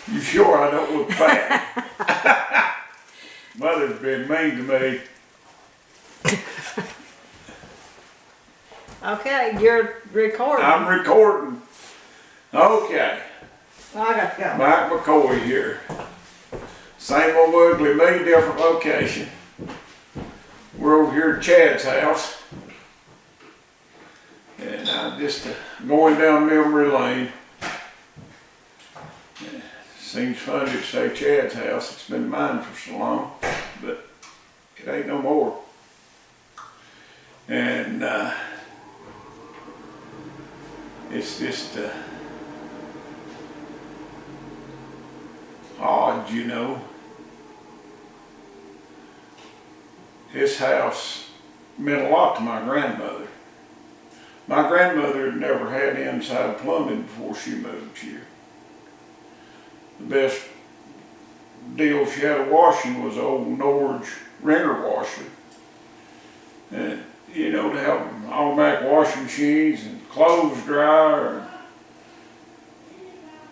You sure I don't look fat? Mother's been mean to me. Okay, you're recording. I'm recording. Okay, I got to go. Mike McCoy here. Same old ugly me, different location. We're over here at Chad's house. And I'm just going down memory lane. Seems funny to say Chad's house. It's been mine for so long, but it ain't no more. And it's just odd, you know. This house meant a lot to my grandmother. My grandmother had never had inside plumbing before she moved here. The best deal she had of washing was old Norge wringer washer. And you know, to have automatic washing machines and clothes dryer and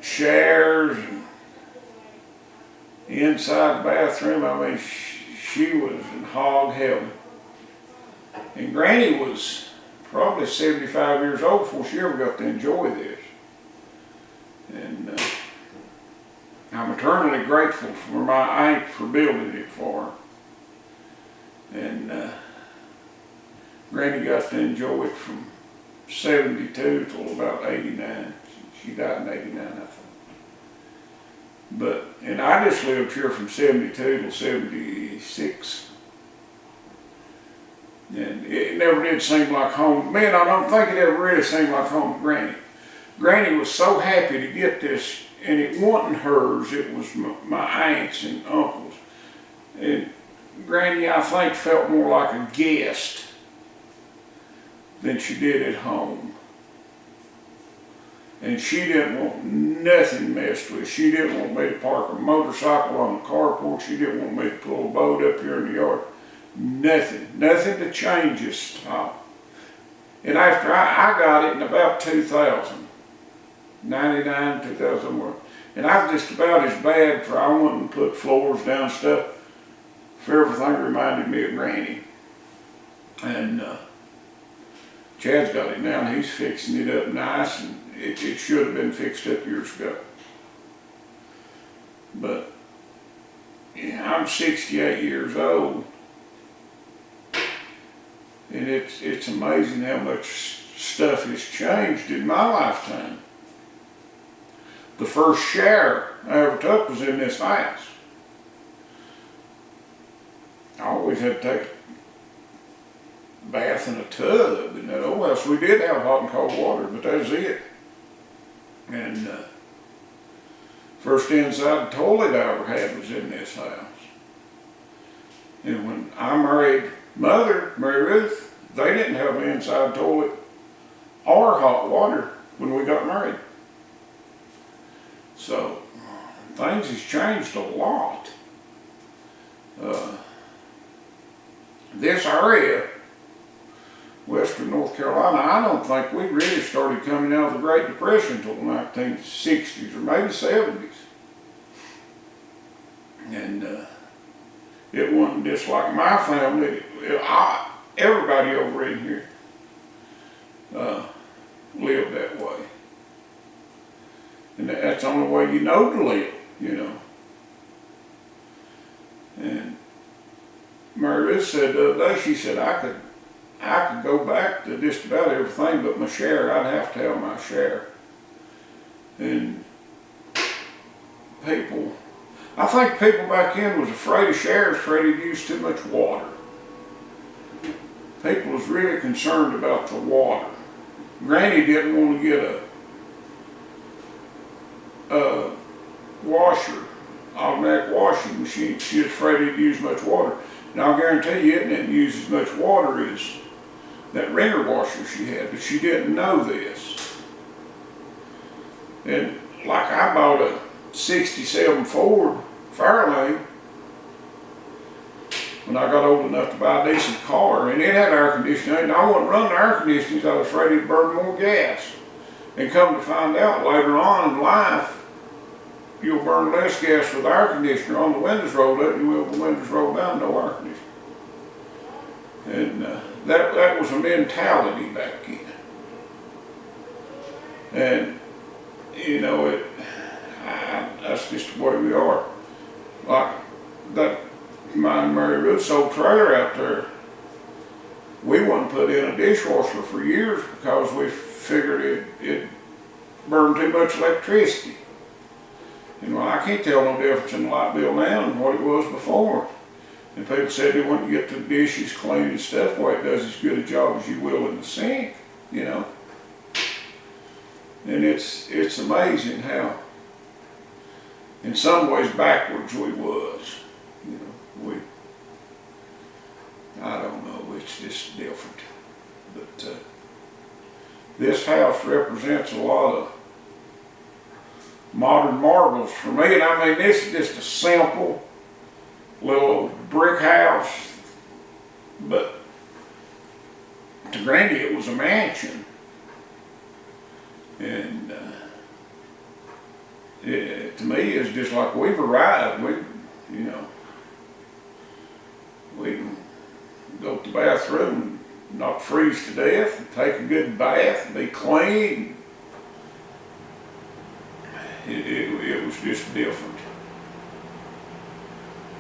showers and inside the bathroom. I mean, she was in hog heaven. And Granny was probably 75 years old before she ever got to enjoy this. And I'm eternally grateful for my aunt for building it for her. And Granny got to enjoy it from 72 till about 89. She died in 89, I think. And I just lived here from 72 till 76. And it never did seem like home. Man, I don't think it ever really seemed like home to Granny. Granny was so happy to get this, and it wasn't hers, it was my aunts and uncles. And Granny, I think, felt more like a guest than she did at home. And she didn't want nothing messed with. She didn't want me to park a motorcycle on the carport. She didn't want me to pull a boat up here in the yard. Nothing to change this style. And after I got it in about 2000, 99, 2001, and I was just about as bad for I wouldn't put floors down stuff, for everything reminded me of Granny. And Chad's got it now, and he's fixing it up nice, and it should have been fixed up years ago. But yeah, I'm 68 years old, and it's amazing how much stuff has changed in my lifetime. The first shower I ever took was in this house. I always had to take a bath in a tub in that old house. We did have hot and cold water, but that was it. And first inside toilet I ever had was in this house. And when I married Mother, Mary Ruth, they didn't have an inside toilet or hot water when we got married. So things has changed a lot. This area, Western North Carolina, I don't think we really started coming out of the Great Depression until the 1960s or maybe 70s. And it wasn't just like my family. Everybody over in here lived that way. And that's the only way you know to live, you know. And Mary Ruth said the other day, she said, I could go back to just about everything but my share. I'd have to have my share. And I think people back then was afraid of shares, afraid to use too much water. People was really concerned about the water. Granny didn't want to get a washer, automatic washing machine. She was afraid it'd use much water. And I'll guarantee you it didn't use as much water as that wringer washer she had, but she didn't know this. And like I bought a 67 Ford Fairlane when I got old enough to buy a decent car, and it had air conditioning, and I wouldn't run the air conditioning because I was afraid it'd burn more gas. And come to find out later on in life, you'll burn less gas with the air conditioner on the windows rolled up than you will with the windows rolled down, no air conditioner. And that was a mentality back then. And, you know, that's just the way we are. Like that, my and Mary Ruth's old trailer out there, we wouldn't put in a dishwasher for years because we figured it burned too much electricity. And well, I can't tell no difference in the light bill now than what it was before. And people said they wouldn't get the dishes clean and stuff, well, it does as good a job as you will in the sink, you know. And it's amazing how, in some ways, backwards we was. You know, I don't know, it's just different. But this house represents a lot of modern marvels for me. And I mean, this is just a simple little brick house, but to Grandy it was a mansion. And to me it's just like we've arrived. We can go to the bathroom and not freeze to death, and take a good bath and be clean. It was just different.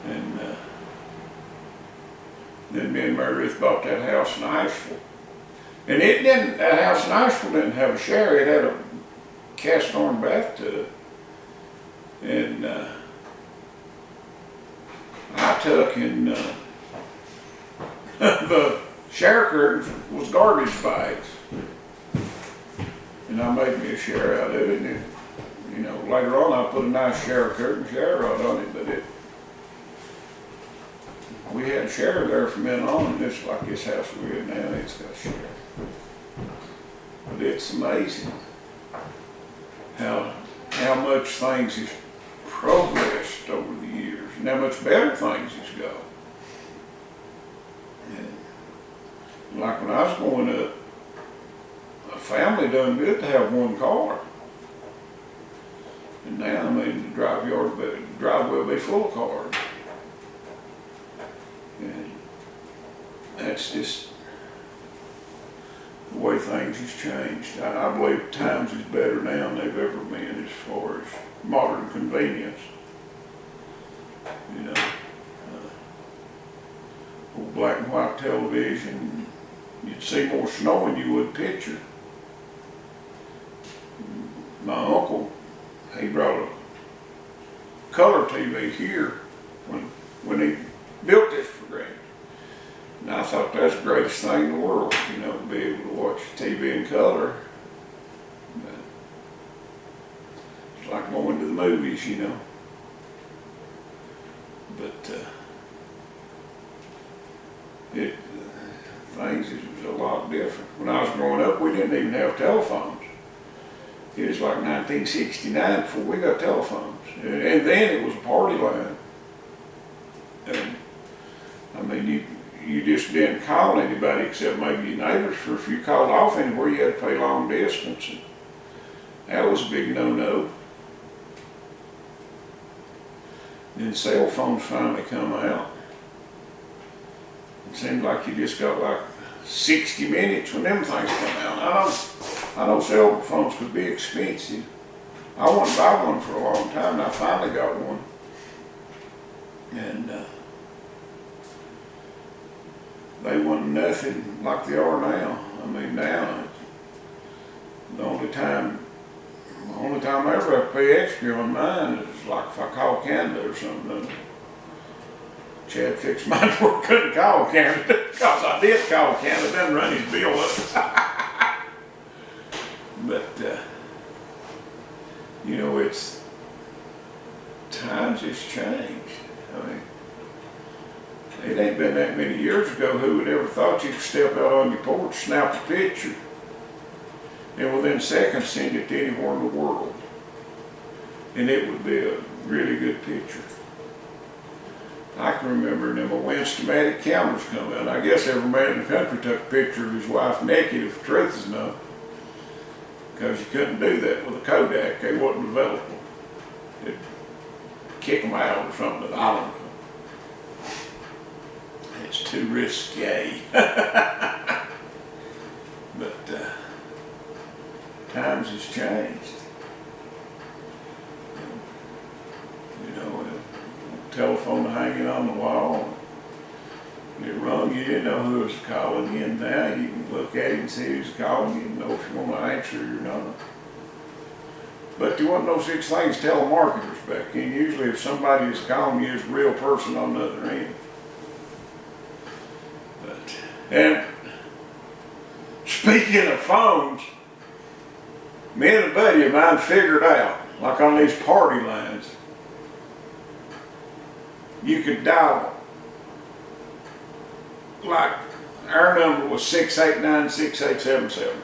And then me and Mary Ruth bought that house in Iceville. And that house in Iceville didn't have a shower, it had a cast iron bathtub. And I took and the shower curtains was garbage bags. And I made me a shower out of it. And you know, later on I put a nice shower curtain, shower rod on it, but we had a shower there from then on, and it's like this house we're in now, it's got a shower. But it's amazing how much things has progressed over the years, and how much better things has got. And like when I was growing up, a family done good to have one car. And now, I mean, the driveway will be full of cars. And that's just the way things has changed. I believe times is better now than they've ever been as far as modern convenience. You know, old black and white television, you'd see more snow than you would picture. My uncle, he brought a color TV here when he built this for Granny. And I thought that's the greatest thing in the world, you know, to be able to watch TV in color. But it's like going to the movies, you know. But things is a lot different. When I was growing up, we didn't even have telephones. It was like 1969 before we got telephones. And then it was a party line. And I mean, you just didn't call anybody except maybe your neighbors. For if you called off anywhere, you had to pay long distance. And that was a big no-no. Then cell phones finally come out. It seemed like you just got like 60 minutes when them things come out. I know cell phones could be expensive. I wanted to buy one for a long time, and I finally got one. And they weren't nothing like they are now. I mean, now, the only time I ever have to pay extra on mine is like if I call Canada or something. Chad fixed mine where I couldn't call Canada, because I did call Canada and run his bill up. But, you know, times has changed. I mean, it ain't been that many years ago who would ever thought you could step out on your porch, snap a picture, and within seconds send it to anywhere in the world. And it would be a really good picture. I can remember them Winston-matic cameras come out. I guess every man in the country took a picture of his wife naked, if the truth is known. because you couldn't do that with a Kodak. They wasn't available. It'd kick them out or something. I don't know. It's too risky. But times has changed. You know, a telephone hanging on the wall. It rung, you didn't know who was calling you, and now you can look at it and see who's calling you and know if you want to answer it or not. But there wasn't no such thing as telemarketers back then. Usually if somebody is calling you, it's a real person on the other end. And speaking of phones, me and a buddy of mine figured out, like on these party lines, you could dial, like our number was 689-6877.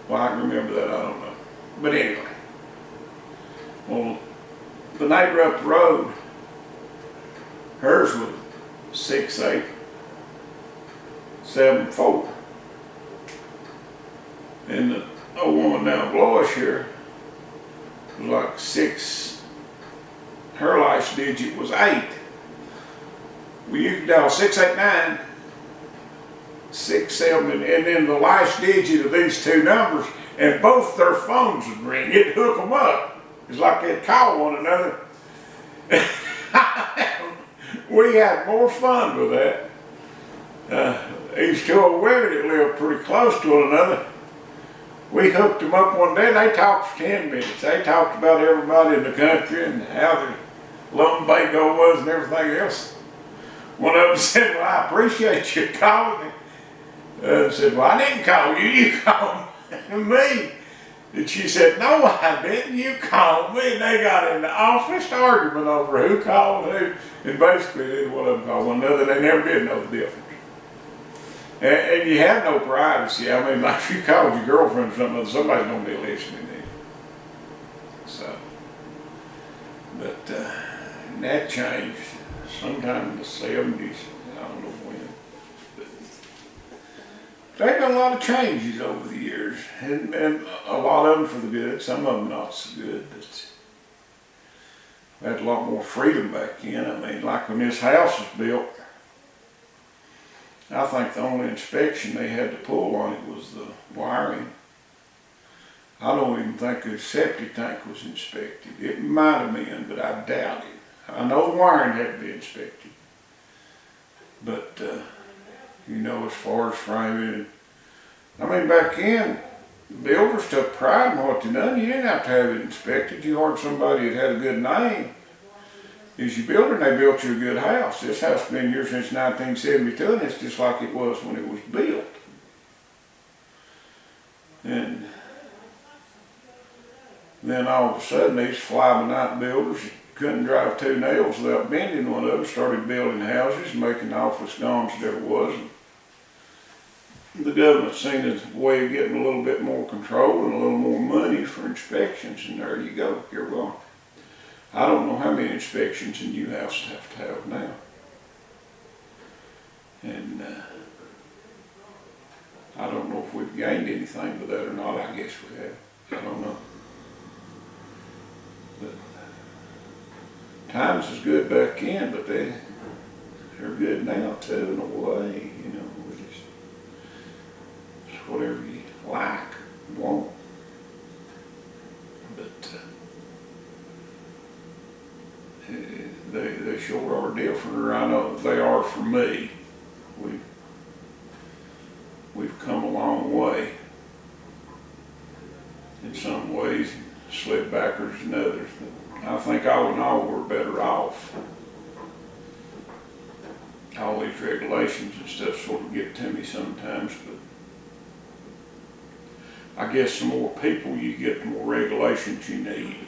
Well, I can remember that, I don't know. But anyway, well, the neighbor up the road, hers was 6874. And the old woman down below us here was like 6, her last digit was 8. Well, you could dial 689, 67, and then the last digit of these two numbers, and both their phones would ring. It'd hook them up. It's like they'd call one another. We had more fun with that. These two old women that lived pretty close to one another, we hooked them up one day and they talked for 10 minutes. They talked about everybody in the country and how the lumbago was and everything else. One of them said, well, I appreciate you calling me. The other said, well, I didn't call you, you called me. And she said, no, I didn't, you called me. And they got in the office argument over who called who. And basically, neither one of them called one another. They never did know the difference. And you have no privacy. I mean, like if you called your girlfriend or something, somebody's going to be listening to you. So, but that changed sometime in the 70s. I don't know when. But there's been a lot of changes over the years. And a lot of them for the good, some of them not so good. But we had a lot more freedom back then. I mean, like when this house was built, I think the only inspection they had to pull on it was the wiring. I don't even think the septic tank was inspected. It might have been, but I doubt it. I know the wiring had to be inspected. But, you know, as far as framing, I mean, back then, builders took pride in what they done. You didn't have to have it inspected. You hired somebody that had a good name. As you build it, they built you a good house. This house has been here since 1972, and it's just like it was when it was built. And then all of a sudden, these fly-by-night builders couldn't drive 2 nails without bending one of them, started building houses, making the awfulest gone as there was. And the government seen a way of getting a little bit more control and a little more money for inspections, and there you go, you're gone. I don't know how many inspections a new house have to have now. And I don't know if we've gained anything with that or not. I guess we have. I don't know. But times was good back then, but they're good now too in a way. You know, it's whatever you like, want. But they sure are different, or I know they are for me. We've come a long way in some ways, slipped backwards in others, but I think all in all we're better off. All these regulations and stuff sort of get to me sometimes, but I guess the more people you get, the more regulations you need.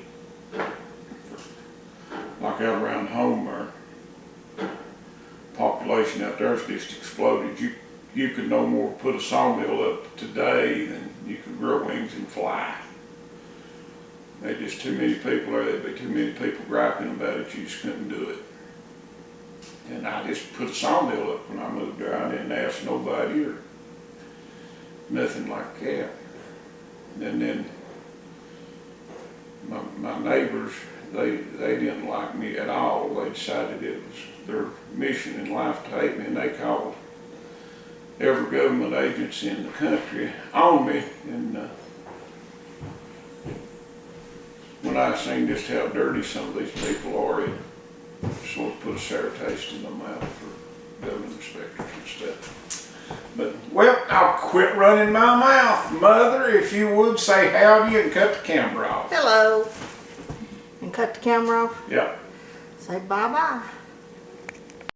Like out around home, our population out there has just exploded. You could no more put a sawmill up today than you could grow wings and fly. There's just too many people there. There'd be too many people griping about it. You just couldn't do it. And I just put a sawmill up when I moved there. I didn't ask nobody or nothing like that. And then my neighbors, they didn't like me at all. They decided it was their mission in life to hate me, and they called every government agency in the country on me. And when I seen just how dirty some of these people are, it sort of put a sour taste in my mouth for government inspectors and stuff. But, well, I'll quit running my mouth. Mother, if you would, say howdy and cut the camera off. Hello. And cut the camera off. Yep. Say bye-bye.